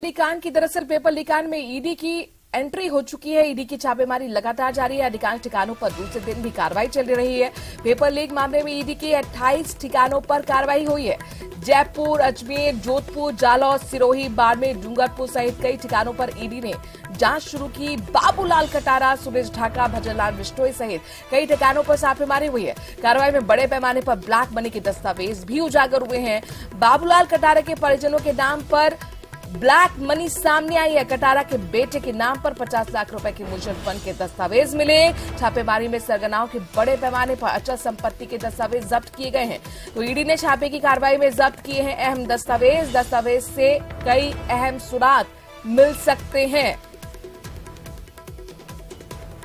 लीकान की दरअसल पेपर लीकान में ईडी की एंट्री हो चुकी है। ईडी की छापेमारी लगातार जारी है। अधिकांश ठिकानों पर दूसरे दिन भी कार्रवाई चल रही है। पेपर लीक मामले में ईडी की 28 ठिकानों पर कार्रवाई हुई है। जयपुर, अजमेर, जोधपुर, जालौर, सिरोही, बाड़मेर, डूंगरपुर सहित कई ठिकानों पर ईडी ने जांच शुरू की। बाबूलाल कटारा, सुरेश ढाका, भजनलाल बिश्नोई सहित कई ठिकानों पर छापेमारी हुई है। कार्रवाई में बड़े पैमाने पर ब्लैक मनी के दस्तावेज भी उजागर हुए हैं। बाबूलाल कटारा के परिजनों के नाम पर ब्लैक मनी सामने आई है। कटारा के बेटे के नाम पर 50 लाख रुपए के म्यूचुअल फंड के दस्तावेज मिले। छापेमारी में सरगनाओं के बड़े पैमाने पर अचल संपत्ति के दस्तावेज जब्त किए गए हैं। तो ईडी ने छापे की कार्रवाई में जब्त किए हैं अहम दस्तावेज से कई अहम सुराग मिल सकते हैं।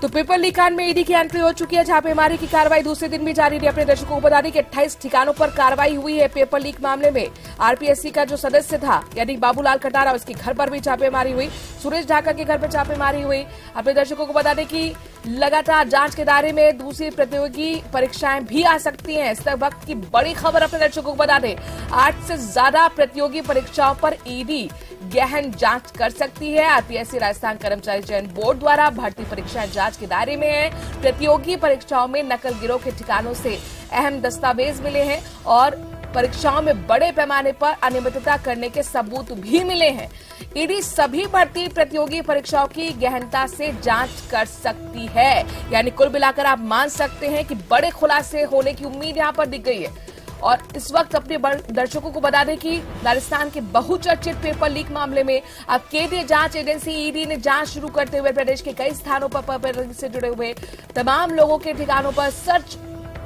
तो पेपर लीकान में ईडी की एंट्री हो चुकी है। छापेमारी की कार्रवाई दूसरे दिन भी जारी रही। अपने दर्शकों को बता दें कि 28 ठिकानों पर कार्रवाई हुई है। पेपर लीक मामले में आरपीएससी का जो सदस्य था यानी बाबूलाल कटारा, उसके घर पर भी छापेमारी हुई। सुरेश ढाका के घर पर छापेमारी हुई। अपने दर्शकों को बता दें कि लगातार जांच के दायरे में दूसरी प्रतियोगी परीक्षाएं भी आ सकती हैं। इस वक्त की बड़ी खबर अपने दर्शकों को बता दें, 8 से ज्यादा प्रतियोगी परीक्षाओं पर ईडी गहन जांच कर सकती है। आरपीएससी राजस्थान कर्मचारी चयन बोर्ड द्वारा भर्ती परीक्षाएं जांच के दायरे में है। प्रतियोगी परीक्षाओं में नकल गिरोह के ठिकानों से अहम दस्तावेज मिले हैं और परीक्षाओं में बड़े पैमाने पर अनियमितता करने के सबूत भी मिले हैं। ईडी सभी भर्ती प्रतियोगी परीक्षाओं की गहनता से जांच कर सकती है। यानी कुल मिलाकर आप मान सकते हैं कि बड़े खुलासे होने की उम्मीद यहां पर दिख गई है। और इस वक्त अपने दर्शकों को बता दें कि राजस्थान के बहुचर्चित पेपर लीक मामले में अब केंद्रीय जांच एजेंसी ईडी ने जांच शुरू करते हुए प्रदेश के कई स्थानों पर पेपर लीक से जुड़े हुए तमाम लोगों के ठिकानों पर सर्च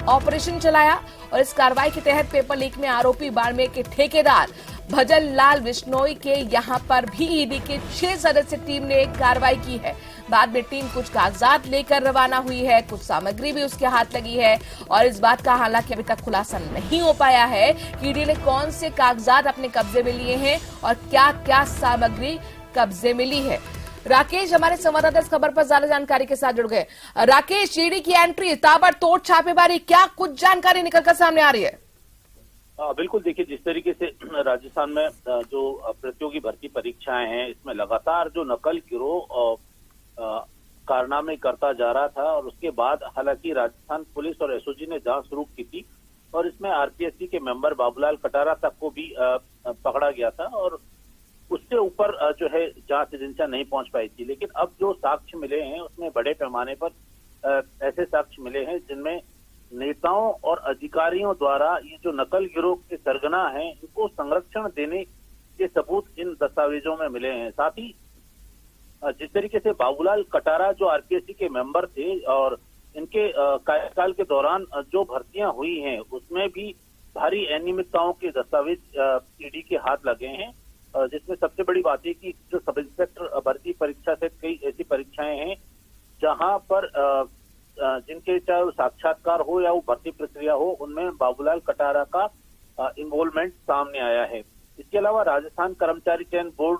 ऑपरेशन चलाया। और इस कार्रवाई के तहत पेपर लीक में आरोपी बाड़मेर के ठेकेदार भजनलाल बिश्नोई के यहां पर भी ईडी की 6 सदस्य टीम ने कार्रवाई की है। बाद में टीम कुछ कागजात लेकर रवाना हुई है। कुछ सामग्री भी उसके हाथ लगी है और इस बात का हालांकि अभी तक खुलासा नहीं हो पाया है कि ईडी ने कौन से कागजात अपने कब्जे में लिए हैं और क्या क्या सामग्री कब्जे में ली है। राकेश हमारे संवाददाता इस खबर पर ज्यादा जानकारी के साथ जुड़ गए। राकेश, ईडी की एंट्री, ताबड़तोड़ छापेमारी, क्या कुछ जानकारी निकलकर सामने आ रही है? बिल्कुल, देखिए जिस तरीके से राजस्थान में जो प्रतियोगी भर्ती परीक्षाएं हैं, इसमें लगातार जो नकल गिरोह कारनामे करता जा रहा था और उसके बाद हालांकि राजस्थान पुलिस और एसओजी ने जांच शुरू की थी और इसमें आरपीएससी के मेंबर बाबूलाल कटारा तक को भी पकड़ा गया था और उससे ऊपर जो है जांच एजेंसियां नहीं पहुंच पाई थी। लेकिन अब जो साक्ष्य मिले हैं उसमें बड़े पैमाने पर ऐसे साक्ष्य मिले हैं जिनमें नेताओं और अधिकारियों द्वारा ये जो नकल गिरोह के सरगना हैं इनको संरक्षण देने के सबूत इन दस्तावेजों में मिले हैं। साथ ही जिस तरीके से बाबूलाल कटारा जो आरपीएससी के मेंबर थे और इनके कार्यकाल के दौरान जो भर्तियां हुई हैं उसमें भी भारी अनियमितताओं के दस्तावेज ईडी के हाथ लगे हैं, जिसमें सबसे बड़ी बात है कि जो सब इंस्पेक्टर भर्ती परीक्षा से कई ऐसी परीक्षाएं हैं जहां पर जिनके चाहे वो साक्षात्कार हो या वो भर्ती प्रक्रिया हो, उनमें बाबूलाल कटारा का इन्वॉल्वमेंट सामने आया है। इसके अलावा राजस्थान कर्मचारी चयन बोर्ड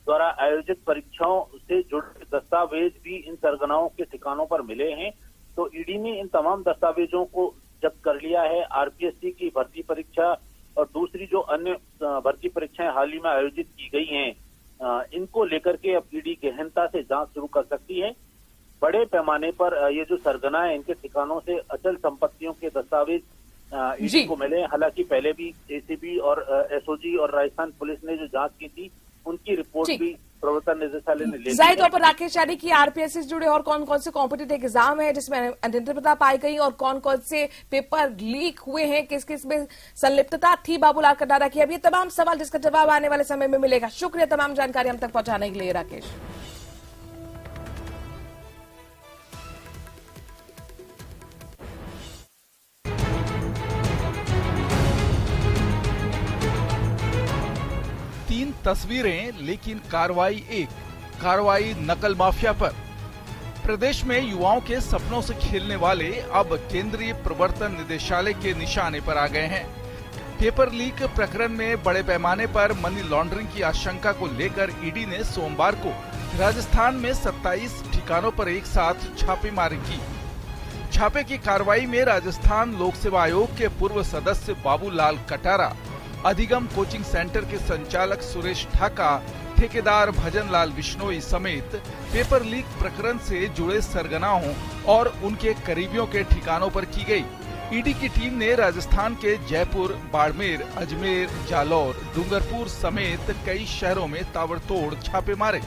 द्वारा आयोजित परीक्षाओं से जुड़े दस्तावेज भी इन सरगनाओं के ठिकानों पर मिले हैं। तो ईडी ने इन तमाम दस्तावेजों को जब्त कर लिया है। आरपीएससी की भर्ती परीक्षा और दूसरी जो अन्य भर्ती परीक्षाएं हाल ही में आयोजित की गई हैं, इनको लेकर के अब ईडी गहनता से जांच शुरू कर सकती है। बड़े पैमाने पर ये जो सरगना है इनके ठिकानों से अचल संपत्तियों के दस्तावेज ईडी को मिले। हालांकि पहले भी एसीबी और एसओजी और राजस्थान पुलिस ने जो जांच की थी उनकी रिपोर्ट भी प्रवर्तन निदेशालय ने ले ली। जाहिर तौर पर राकेश, यानी कि आरपीएससी से जुड़े और कौन कौन से कॉम्पिटिटिव एग्जाम है जिसमें अनियमितता पाई गई और कौन कौन से पेपर लीक हुए हैं, किस किस में संलिप्तता थी बाबूलाल कटारा की, अब ये तमाम सवाल जिसका जवाब आने वाले समय में मिलेगा। शुक्रिया तमाम जानकारी हम तक पहुंचाने के लिए राकेश। तीन तस्वीरें लेकिन कार्रवाई एक, कार्रवाई नकल माफिया पर। प्रदेश में युवाओं के सपनों से खेलने वाले अब केंद्रीय प्रवर्तन निदेशालय के निशाने पर आ गए हैं। पेपर लीक प्रकरण में बड़े पैमाने पर मनी लॉन्ड्रिंग की आशंका को लेकर ईडी ने सोमवार को राजस्थान में 27 ठिकानों पर एक साथ छापेमारी की। छापे की कार्रवाई में राजस्थान लोक सेवा आयोग के पूर्व सदस्य बाबूलाल कटारा, अधिगम कोचिंग सेंटर के संचालक सुरेश ढाका, ठेकेदार भजन लाल बिश्नोई समेत पेपर लीक प्रकरण से जुड़े सरगनाओं और उनके करीबियों के ठिकानों पर की गई। ईडी की टीम ने राजस्थान के जयपुर, बाड़मेर, अजमेर, जालौर, डूंगरपुर समेत कई शहरों में ताबड़तोड़ छापे मारे।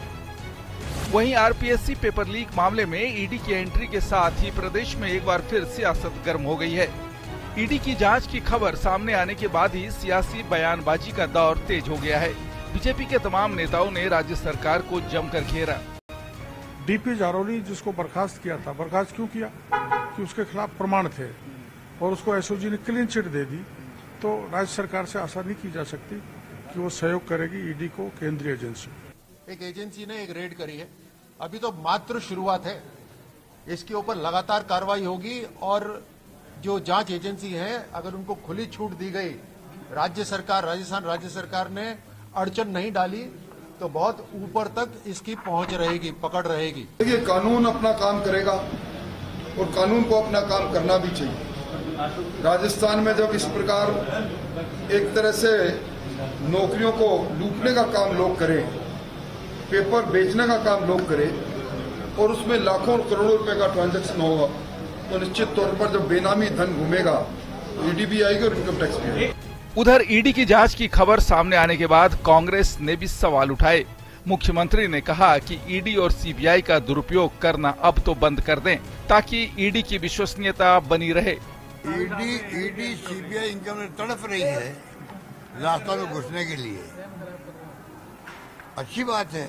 वहीं आरपीएससी पेपर लीक मामले में ईडी की एंट्री के साथ ही प्रदेश में एक बार फिर सियासत गर्म हो गई है। ईडी की जांच की खबर सामने आने के बाद ही सियासी बयानबाजी का दौर तेज हो गया है। बीजेपी के तमाम नेताओं ने राज्य सरकार को जमकर घेरा। डीपी जारौली जिसको बर्खास्त किया था, बर्खास्त क्यों किया? कि उसके खिलाफ प्रमाण थे और उसको एसओजी ने क्लीन चिट दे दी। तो राज्य सरकार से आशा नहीं की जा सकती कि वो सहयोग करेगी ईडी को, केंद्रीय एजेंसी। एक एजेंसी ने एक रेड करी है, अभी तो मात्र शुरुआत है, इसके ऊपर लगातार कार्रवाई होगी और जो जांच एजेंसी है अगर उनको खुली छूट दी गई, राजस्थान राज्य सरकार ने अड़चन नहीं डाली तो बहुत ऊपर तक इसकी पहुंच रहेगी, पकड़ रहेगी। देखिए, कानून अपना काम करेगा और कानून को अपना काम करना भी चाहिए। राजस्थान में जब इस प्रकार एक तरह से नौकरियों को लूटने का काम लोग करें, पेपर बेचने का काम लोग करें और उसमें लाखों करोड़ों रुपए का ट्रांजैक्शन होगा, तो निश्चित तौर पर जब बेनामी धन घूमेगा ईडी भी आएगी और इनकम टैक्स भी आएगी। उधर ईडी की जांच की खबर सामने आने के बाद कांग्रेस ने भी सवाल उठाए। मुख्यमंत्री ने कहा कि ईडी और सीबीआई का दुरुपयोग करना अब तो बंद कर दें ताकि ईडी की विश्वसनीयता बनी रहे। ईडी सीबीआई इनकम तड़प रही है रास्ता में घुसने के लिए, अच्छी बात है,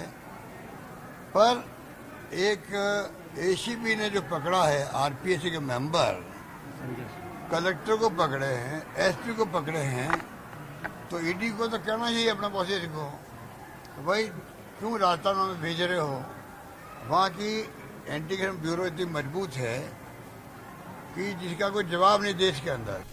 पर एक एसीपी ने जो पकड़ा है आरपीएससी के मेंबर, कलेक्टर को पकड़े हैं, एसपी को पकड़े हैं, तो ईडी को तो कहना चाहिए अपना प्रोसेस को, तो भाई क्यों राजस्थान में भेज रहे हो? वहाँ की एंटी करप्शन ब्यूरो इतनी मजबूत है कि जिसका कोई जवाब नहीं देश के अंदर।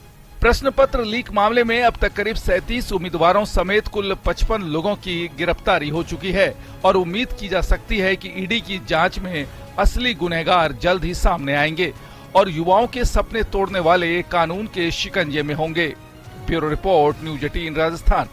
प्रश्न पत्र लीक मामले में अब तक करीब 37 उम्मीदवारों समेत कुल 55 लोगों की गिरफ्तारी हो चुकी है और उम्मीद की जा सकती है कि ईडी की जांच में असली गुनहगार जल्द ही सामने आएंगे और युवाओं के सपने तोड़ने वाले कानून के शिकंजे में होंगे। Bureau report, news 18 Rajasthan.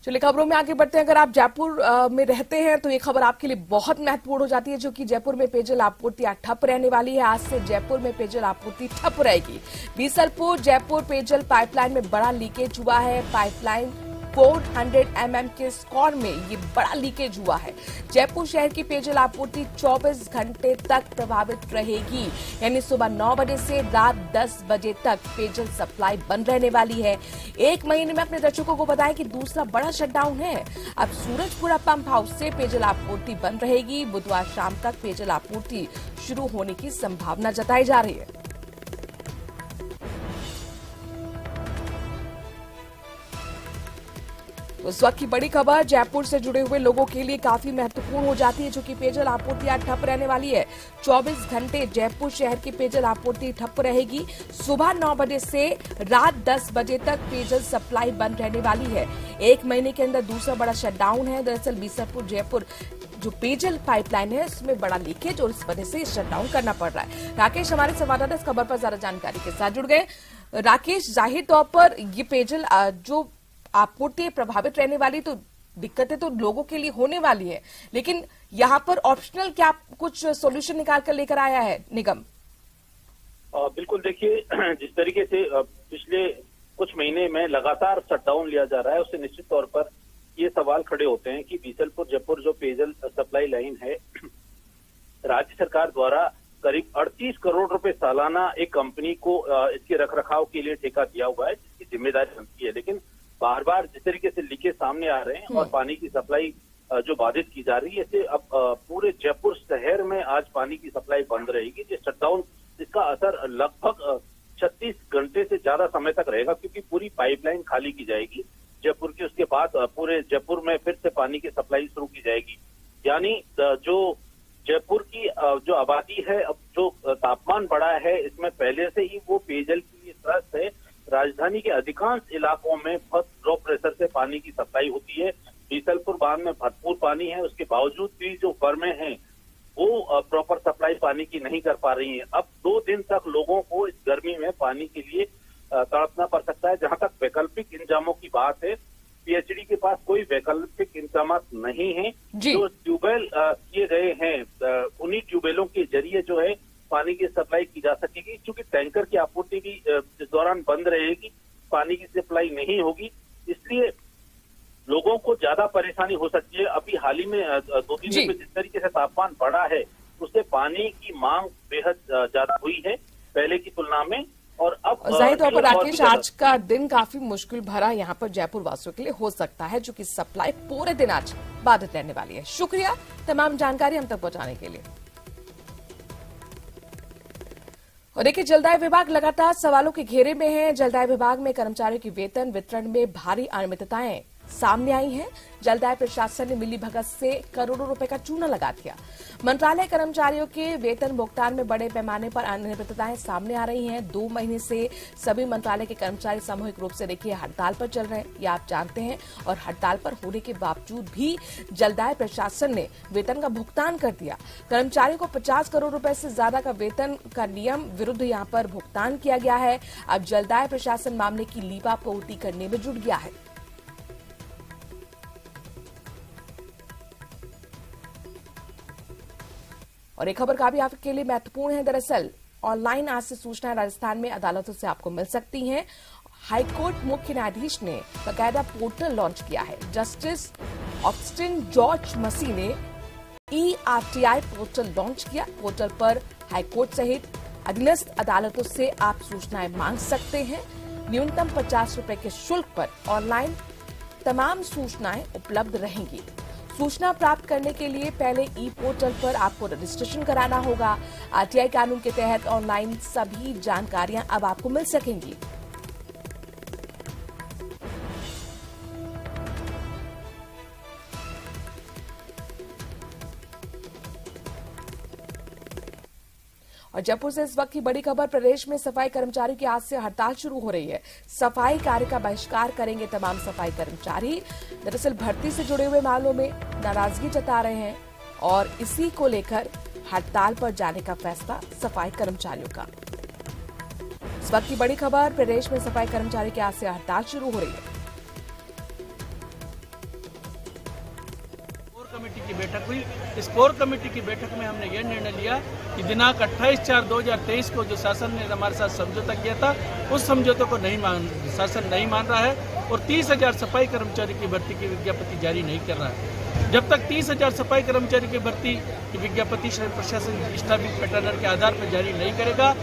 चलिए खबरों में आगे बढ़ते हैं। अगर आप जयपुर में रहते हैं तो ये खबर आपके लिए बहुत महत्वपूर्ण हो जाती है, जो कि जयपुर में पेयजल आपूर्ति टठप रहने वाली है। आज से जयपुर में पेयजल आपूर्ति ठप रहेगी। बीसलपुर जयपुर पेयजल पाइपलाइन में बड़ा लीकेज हुआ है। पाइपलाइन 400 mm के स्कोर में ये बड़ा लीकेज हुआ है। जयपुर शहर की पेयजल आपूर्ति 24 घंटे तक प्रभावित रहेगी, यानी सुबह 9 बजे से रात 10 बजे तक पेयजल सप्लाई बंद रहने वाली है। एक महीने में अपने दर्शकों को बताएं कि दूसरा बड़ा शटडाउन है। अब सूरजपुरा पंप हाउस से पेयजल आपूर्ति बंद रहेगी। बुधवार शाम तक पेयजल आपूर्ति शुरू होने की संभावना जताई जा रही है। उस वक्त की बड़ी खबर जयपुर से जुड़े हुए लोगों के लिए काफी महत्वपूर्ण हो जाती है, जो कि पेयजल आपूर्ति आज ठप रहने वाली है। 24 घंटे जयपुर शहर की पेयजल आपूर्ति ठप रहेगी। सुबह 9 बजे से रात 10 बजे तक पेयजल सप्लाई बंद रहने वाली है। एक महीने के अंदर दूसरा बड़ा शटडाउन है। दरअसल बीसलपुर जयपुर जो पेयजल पाइपलाइन है उसमें बड़ा लीकेज और इस वजह से शटडाउन करना पड़ रहा है। राकेश हमारे संवाददाता इस खबर पर ज्यादा जानकारी के साथ जुड़ गए। राकेश, जाहिर तौर पर ये पेयजल जो आपूर्ति प्रभावित रहने वाली, तो दिक्कतें तो लोगों के लिए होने वाली है, लेकिन यहाँ पर ऑप्शनल क्या कुछ सॉल्यूशन निकाल कर लेकर आया है निगम? बिल्कुल, देखिए जिस तरीके से पिछले कुछ महीने में लगातार शटडाउन लिया जा रहा है, उससे निश्चित तौर पर ये सवाल खड़े होते हैं कि बीसलपुर जयपुर जो पेयजल सप्लाई लाइन है, राज्य सरकार द्वारा करीब 38 करोड़ रुपए सालाना एक कंपनी को इसके रखरखाव के लिए ठेका दिया हुआ है, जिसकी जिम्मेदारी बनती है। लेकिन बार बार जिस तरीके से लीकेज सामने आ रहे हैं और पानी की सप्लाई जो बाधित की जा रही है, इससे अब पूरे जयपुर शहर में आज पानी की सप्लाई बंद रहेगी। ये शटडाउन, इसका असर लगभग 36 घंटे से ज्यादा समय तक रहेगा, क्योंकि पूरी पाइपलाइन खाली की जाएगी जयपुर की। उसके बाद पूरे जयपुर में फिर से पानी की सप्लाई शुरू की जाएगी। यानी जो जयपुर की जो आबादी है, अब जो तापमान बढ़ा है, इसमें पहले से ही वो पेयजल की त्रस्त है। राजधानी के अधिकांश इलाकों में बहुत लो प्रेशर से पानी की सप्लाई होती है। बीसलपुर बांध में भरपूर पानी है, उसके बावजूद भी जो फर्में हैं वो प्रॉपर सप्लाई पानी की नहीं कर पा रही हैं। अब 2 दिन तक लोगों को इस गर्मी में पानी के लिए तड़पना पड़ सकता है। जहां तक वैकल्पिक इंतजामों की बात है, पीएचडी के पास कोई वैकल्पिक इंतजाम नहीं है। जो ट्यूबवेल किए गए हैं उन्हीं ट्यूबवेलों के जरिए जो है पानी की सप्लाई की जा सकेगी। चूंकि टैंकर की आपूर्ति भी इस दौरान बंद रहेगी, पानी की सप्लाई नहीं होगी, इसलिए लोगों को ज्यादा परेशानी हो सकती है। अभी हाल ही में 2-3 दिन में जिस तरीके से तापमान बढ़ा है उससे पानी की मांग बेहद ज्यादा हुई है पहले की तुलना में। और अब जाहिर तौर पर राकेश, आज का दिन काफी मुश्किल भरा यहाँ पर जयपुर वासियों के लिए हो सकता है, जो कि सप्लाई पूरे दिन आज बाधित रहने वाली है। शुक्रिया तमाम जानकारी हम तक पहुंचाने के लिए। और देखिए, जलदाय विभाग लगातार सवालों के घेरे में है। जलदाय विभाग में कर्मचारियों की वेतन वितरण में भारी अनियमितताएं सामने आई हैं। जलदाय प्रशासन ने मिलीभगत से करोड़ों रुपए का चूना लगा दिया। मंत्रालय कर्मचारियों के वेतन भुगतान में बड़े पैमाने पर अनियमितताएं सामने आ रही हैं। 2 महीने से सभी मंत्रालय के कर्मचारी सामूहिक रूप से देखिए हड़ताल पर चल रहे हैं, ये आप जानते हैं। और हड़ताल पर होने के बावजूद भी जलदाय प्रशासन ने वेतन का भुगतान कर दिया। कर्मचारियों को 50 करोड़ रुपए से ज्यादा का वेतन का नियम विरुद्ध यहाँ पर भुगतान किया गया है। अब जलदाय प्रशासन मामले की लीपापोती करने में जुट गया है। और एक खबर काफी आपके लिए महत्वपूर्ण है। दरअसल ऑनलाइन आज से सूचनाएं राजस्थान में अदालतों से आपको मिल सकती हैं। हाईकोर्ट मुख्य न्यायाधीश ने बाकायदा पोर्टल लॉन्च किया है। जस्टिस ऑस्टिन जॉर्ज मसी ने ERTI पोर्टल लॉन्च किया। पोर्टल पर हाईकोर्ट सहित अधीनस्थ अदालतों से आप सूचनाएं मांग सकते हैं। न्यूनतम 50 रुपए के शुल्क पर ऑनलाइन तमाम सूचनाएं उपलब्ध रहेंगी। सूचना प्राप्त करने के लिए पहले पोर्टल पर आपको रजिस्ट्रेशन कराना होगा। RTI कानून के तहत ऑनलाइन सभी जानकारियां अब आपको मिल सकेंगी। और जयपुर से इस वक्त की बड़ी खबर, प्रदेश में सफाई कर्मचारियों की आज से हड़ताल शुरू हो रही है। सफाई कार्य का बहिष्कार करेंगे तमाम सफाई कर्मचारी। दरअसल भर्ती से जुड़े हुए मामलों में नाराजगी जता रहे हैं और इसी को लेकर हड़ताल पर जाने का फैसला सफाई कर्मचारियों का। इस वक्त की बड़ी खबर, प्रदेश में सफाई कर्मचारी की आज से हड़ताल शुरू हो रही है। कमेटी की बैठक हुई। इस कोर कमेटी की बैठक में हमने यह निर्णय लिया कि दिनांक 28/4/2023 को जो शासन ने हमारे साथ समझौता किया था उस समझौते को शासन नहीं मान रहा है और 30,000 सफाई कर्मचारी की भर्ती की विज्ञप्ति जारी नहीं कर रहा है। जब तक 30,000 सफाई कर्मचारी की भर्ती की विज्ञप्ति प्रशासन स्टाफिंग पैटर्न के आधार पर जारी नहीं करेगा